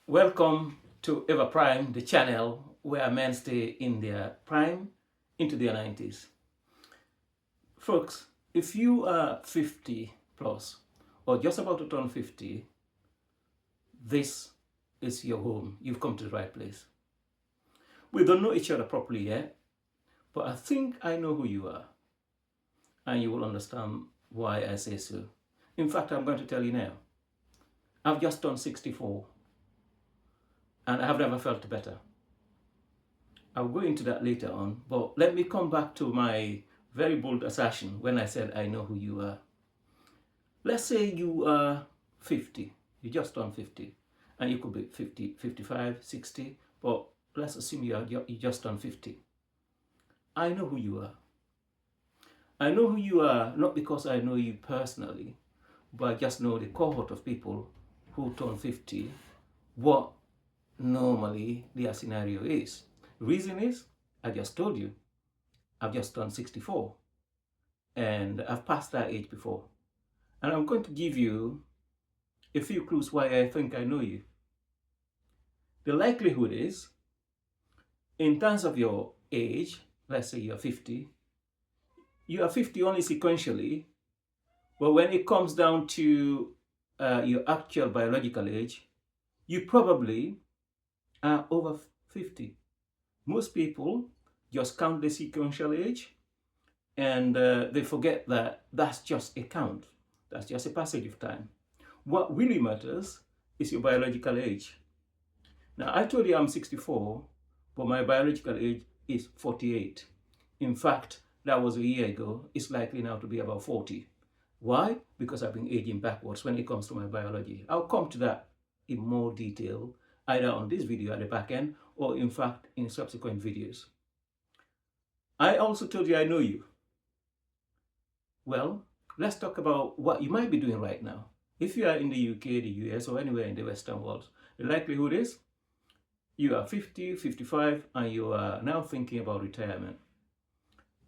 Welcome to EVERPRIME, the channel where men stay in their prime into their 90s. Folks, if you are 50 plus or just about to turn 50, this is your home. You've come to the right place. We don't know each other properly yet, but I think I know who you are, and you will understand why I say so. In fact, I'm going to tell you now. I've just turned 64, and I have never felt better. I'll go into that later on, but let me come back to my very bold assertion when I said I know who you are. Let's say you are 50, you just turned 50, and you could be 50, 55, 60, but let's assume you just turned 50. I know who you are. I know who you are not because I know you personally, but I just know the cohort of people who turn 50, what normally their scenario is. Reason is, I just told you, I've just turned 64 and I've passed that age before. And I'm going to give you a few clues why I think I know you. The likelihood is, in terms of your age, let's say you're 50, you are 50 only sequentially, but when it comes down to your actual biological age, you probably are over 50. Most people just count the sequential age and they forget that that's just a count. That's just a passage of time. What really matters is your biological age. Now, I told you I'm 64, but my biological age is 48. In fact, that was a year ago. It's likely now to be about 40. Why? Because I've been aging backwards when it comes to my biology. I'll come to that in more detail, either on this video at the back end, or in fact in subsequent videos. I also told you I know you. Well, let's talk about what you might be doing right now. If you are in the UK, the US, or anywhere in the Western world, the likelihood is you are 50, 55, and you are now thinking about retirement.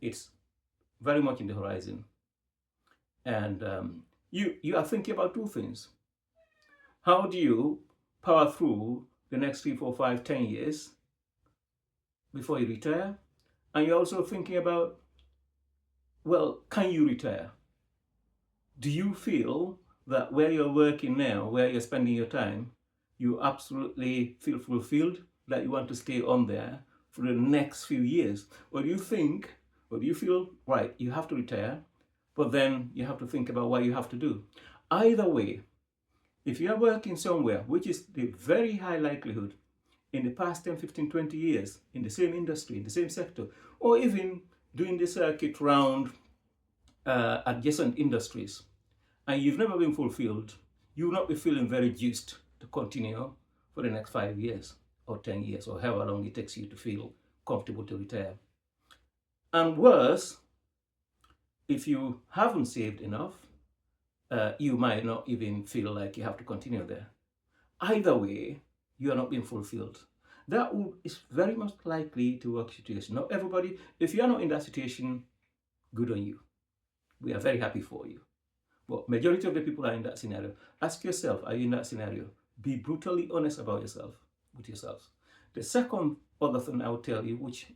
It's very much in the horizon. And you are thinking about two things. How do you power through the next 3, 4, 5, 10 years before you retire? And you're also thinking about, well, can you retire? Do you feel that where you're working now, where you're spending your time, you absolutely feel fulfilled, that you want to stay on there for the next few years? Or do you think, or do you feel, right, you have to retire, but then you have to think about what you have to do? Either way, if you are working somewhere, which is the very high likelihood in the past 10, 15, 20 years, in the same industry, in the same sector, or even doing the circuit round adjacent industries, and you've never been fulfilled, you will not be feeling very juiced to continue for the next 5 years or 10 years or however long it takes you to feel comfortable to retire. And worse, if you haven't saved enough, you might not even feel like you have to continue there. Either way, you are not being fulfilled. That is very much likely to work situation. Not everybody, if you are not in that situation, good on you. We are very happy for you. But majority of the people are in that scenario. Ask yourself, are you in that scenario? Be brutally honest about yourself, with yourselves. The second other thing I will tell you, which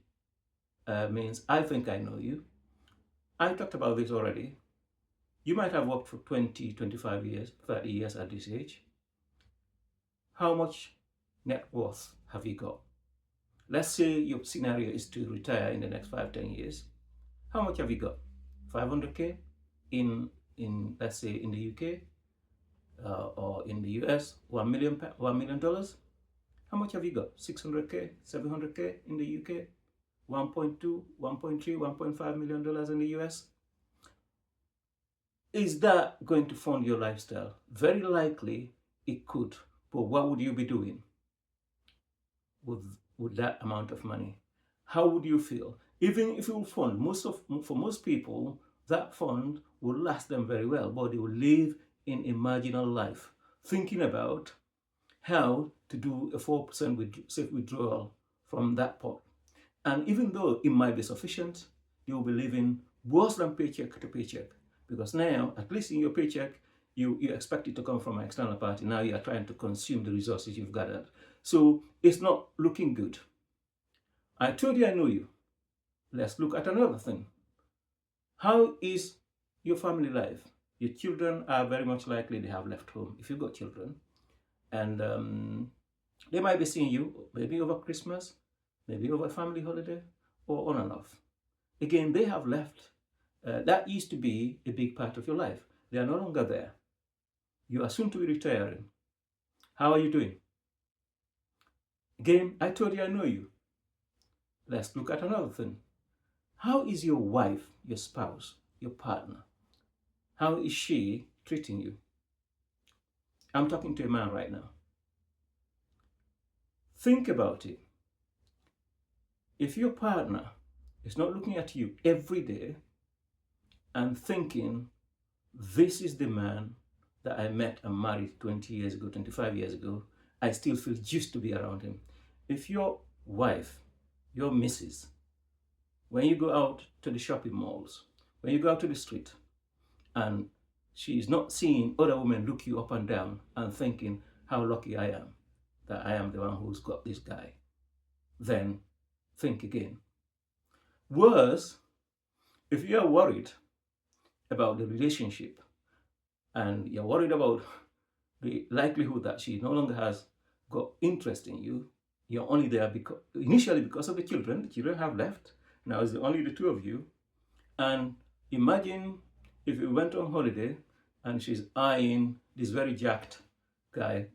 means I think I know you. I talked about this already. You might have worked for 20, 25 years, 30 years at this age. How much net worth have you got? Let's say your scenario is to retire in the next 5, 10 years. How much have you got? 500K in let's say in the UK or in the US, $1 million. How much have you got? 600K, 700K in the UK, 1.2, 1.3, $1.5 million in the US. Is that going to fund your lifestyle? Very likely it could, but what would you be doing with that amount of money? How would you feel? Even if you fund, for most people, that fund will last them very well, but they will live in a marginal life, thinking about how to do a 4% safe withdrawal from that pot. And even though it might be sufficient, you will be living worse than paycheck to paycheck. Because now, at least in your paycheck, you expect it to come from an external party. Now you are trying to consume the resources you've gathered. So it's not looking good. I told you I know you. Let's look at another thing. How is your family life? Your children are very much likely they have left home, if you've got children. And they might be seeing you maybe over Christmas, maybe over a family holiday, or on and off. Again, they have left. That used to be a big part of your life. They are no longer there. You are soon to be retiring. How are you doing? Again, I told you I know you. Let's look at another thing. How is your wife, your spouse, your partner? How is she treating you? I'm talking to a man right now. Think about it. If your partner is not looking at you every day and thinking, this is the man that I met and married 20 years ago, 25 years ago, I still feel used to be around him. If your wife, your missus, when you go out to the shopping malls, when you go out to the street, and she is not seeing other women look you up and down and thinking how lucky I am that I am the one who's got this guy, then think again. Worse, if you are worried about the relationship and you're worried about the likelihood that she no longer has got interest in you, you're only there initially because of the children. The children have left. Now it's only the two of you. And imagine if you went on holiday and she's eyeing this very jacked guy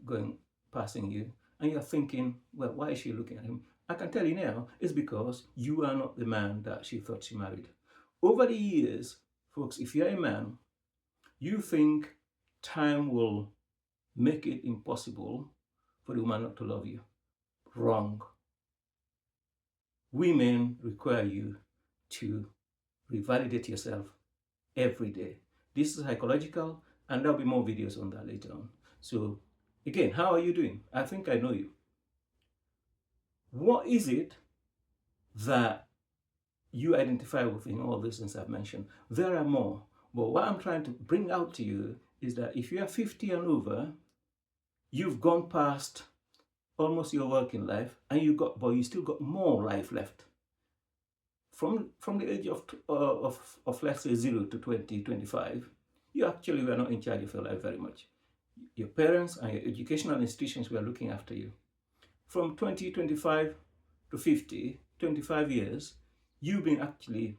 passing you, and you're thinking, well, why is she looking at him? I can tell you now, it's because you are not the man that she thought she married. Over the years, folks, if you're a man, you think time will make it impossible for the woman not to love you. Wrong. Women require you to revalidate yourself every day. This is psychological, and there'll be more videos on that later on. So again, how are you doing? I think I know you. What is it that you identify with in all these things I've mentioned? There are more, but what I'm trying to bring out to you is that if you are 50 and over, you've gone past almost your working life, and but you still got more life left. From the age of let's say 0 to 20, 25, you actually were not in charge of your life very much. Your parents and your educational institutions were looking after you. From 20, 25 to 50, 25 years, you've been actually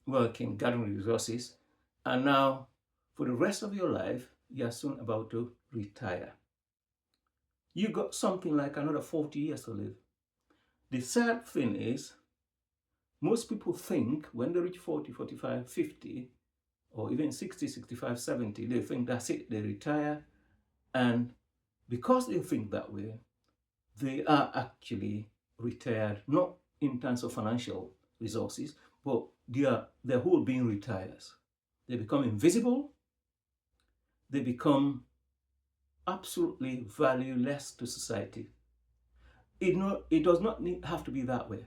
working, gathering resources, and now for the rest of your life, you're soon about to retire. You got something like another 40 years to live. The sad thing is, most people think when they reach 40, 45, 50, or even 60, 65, 70, they think that's it, they retire. And because they think that way, they are actually retired, not in terms of financial resources, but their whole being retires. They become invisible. They become absolutely valueless to society. It does not have to be that way.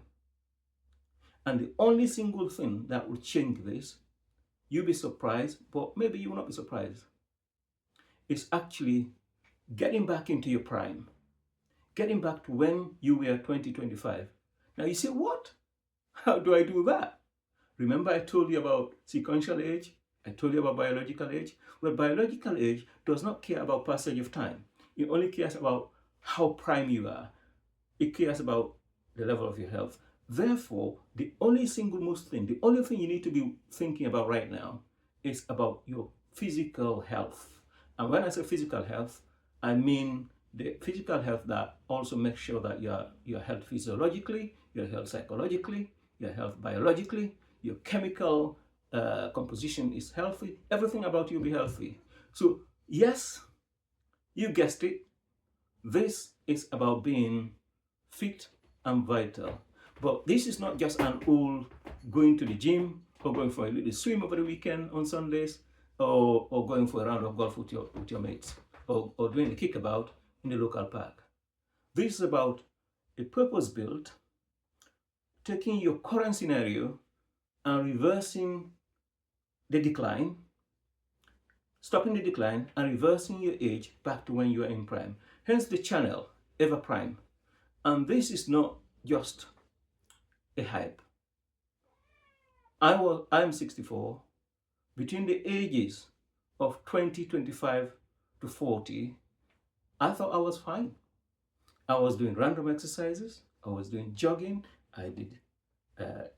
And the only single thing that will change this, you'll be surprised, but maybe you will not be surprised, is actually getting back into your prime. Getting back to when you were 20, 25. Now you say, what? How do I do that? Remember I told you about sequential age? I told you about biological age? Well, biological age does not care about passage of time. It only cares about how prime you are. It cares about the level of your health. Therefore, the only thing you need to be thinking about right now is about your physical health. And when I say physical health, I mean the physical health that also makes sure that your health physiologically, your health psychologically, your health biologically, your chemical composition is healthy. Everything about you will be healthy. So yes, you guessed it. This is about being fit and vital. But this is not just an old going to the gym or going for a little swim over the weekend on Sundays or going for a round of golf with your mates or doing a kickabout in the local park. This is about a purpose-built, taking your current scenario and reversing the decline, stopping the decline and reversing your age back to when you are in prime. Hence the channel, EVERPRIME. And this is not just a hype. I'm 64. Between the ages of 20, 25 to 40, I thought I was fine. I was doing random exercises. I was doing jogging. I did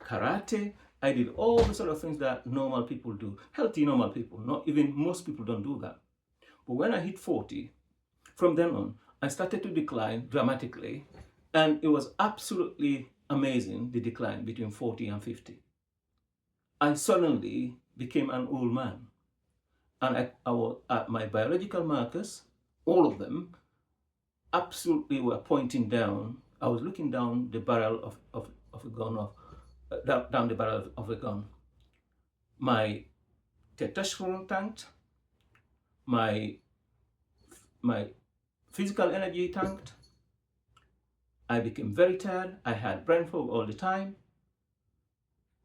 karate. I did all the sort of things that normal people do. Healthy normal people. Not even most people don't do that. But when I hit 40, from then on, I started to decline dramatically. And it was absolutely amazing, the decline between 40 and 50. I suddenly became an old man. And I was, my biological markers, all of them, absolutely were pointing down. I was looking down the barrel of a gun, down the barrel of a gun. My testosterone tanked, my physical energy tanked. I became very tired. I had brain fog all the time.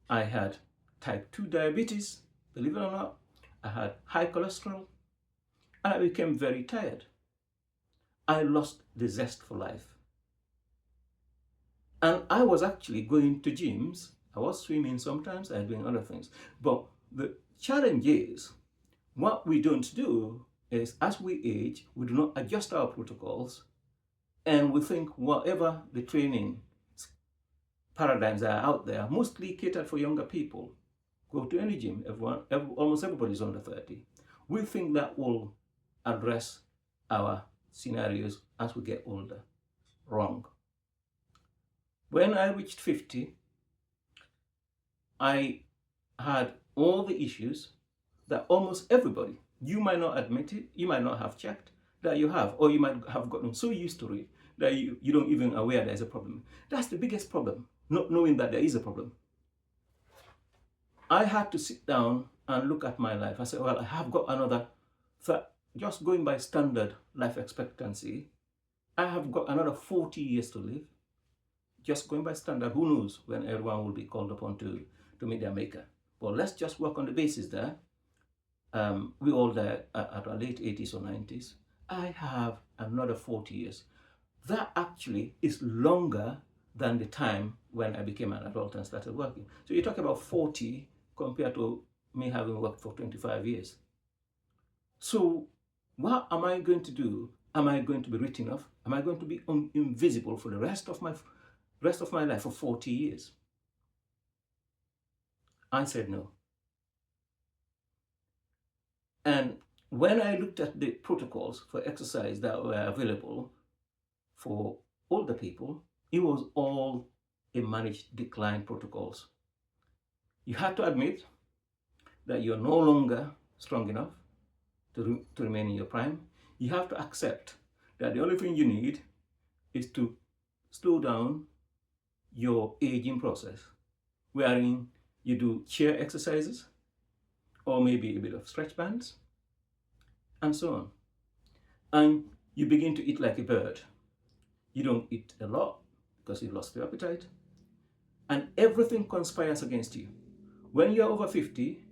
I had type 2 diabetes, believe it or not. I had high cholesterol, and I became very tired. I lost the zest for life. And I was actually going to gyms. I was swimming sometimes, I was doing other things. But the challenge is, what we don't do is, as we age, we do not adjust our protocols, and we think whatever the training paradigms are out there, mostly catered for younger people. Go to any gym, almost everybody is under 30. We think that will address our scenarios as we get older. Wrong. When I reached 50, I had all the issues that almost everybody, you might not admit it, you might not have checked, that you have, or you might have gotten so used to it that you don't even aware there's a problem. That's the biggest problem, not knowing that there is a problem. I had to sit down and look at my life. I said, well, I have got another, just going by standard life expectancy, I have got another 40 years to live. Just going by standard, who knows when everyone will be called upon to meet their maker. But let's just work on the basis there. We all die at our late 80s or 90s. I have another 40 years. That actually is longer than the time when I became an adult and started working. So you talk about 40 compared to me having worked for 25 years. So what am I going to do? Am I going to be written off? Am I going to be invisible for the rest of my life for 40 years? I said no. And when I looked at the protocols for exercise that were available for older people, it was all a managed decline protocols. You had to admit that you're no longer strong enough to remain in your prime. You have to accept that the only thing you need is to slow down your aging process, wherein you do chair exercises, or maybe a bit of stretch bands, and so on. And you begin to eat like a bird. You don't eat a lot because you've lost your appetite, and everything conspires against you. When you're over 50,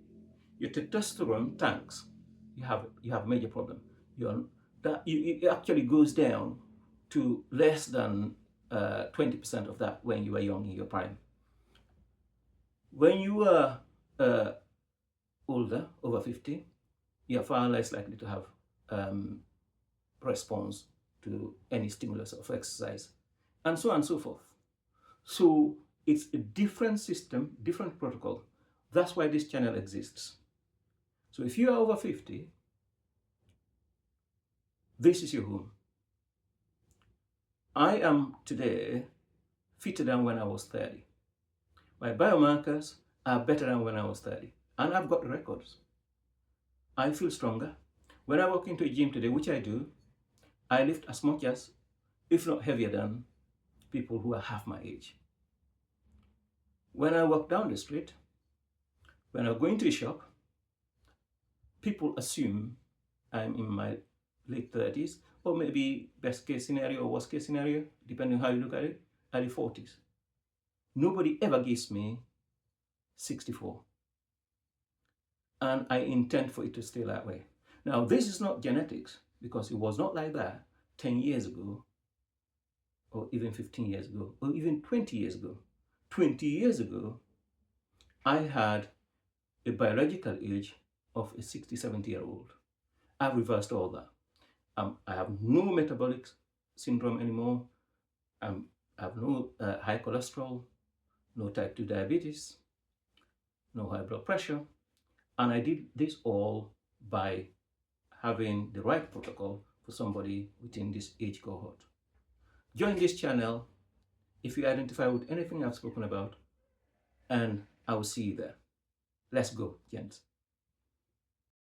your testosterone tanks. You have a major problem. It actually goes down to less than 20% of that when you were young in your prime. When you are older, over 50, you're far less likely to have response to any stimulus of exercise, and so on and so forth. So it's a different system, different protocol. That's why this channel exists. So if you are over 50, this is your home. I am today fitter than when I was 30. My biomarkers are better than when I was 30. And I've got records. I feel stronger. When I walk into a gym today, which I do, I lift as much as, if not heavier than, people who are half my age. When I walk down the street, when I go into a shop, people assume I'm in my late 30s, or maybe best case scenario or worst case scenario, depending on how you look at it, early 40s. Nobody ever gives me 64. And I intend for it to stay that way. Now, this is not genetics, because it was not like that 10 years ago, or even 15 years ago, or even 20 years ago. 20 years ago, I had a biological age of a 60, 70-year-old. I've reversed all that. I have no metabolic syndrome anymore. I have no high cholesterol, no type 2 diabetes, no high blood pressure. And I did this all by having the right protocol for somebody within this age cohort. Join this channel if you identify with anything I've spoken about, and I will see you there. Let's go, gents.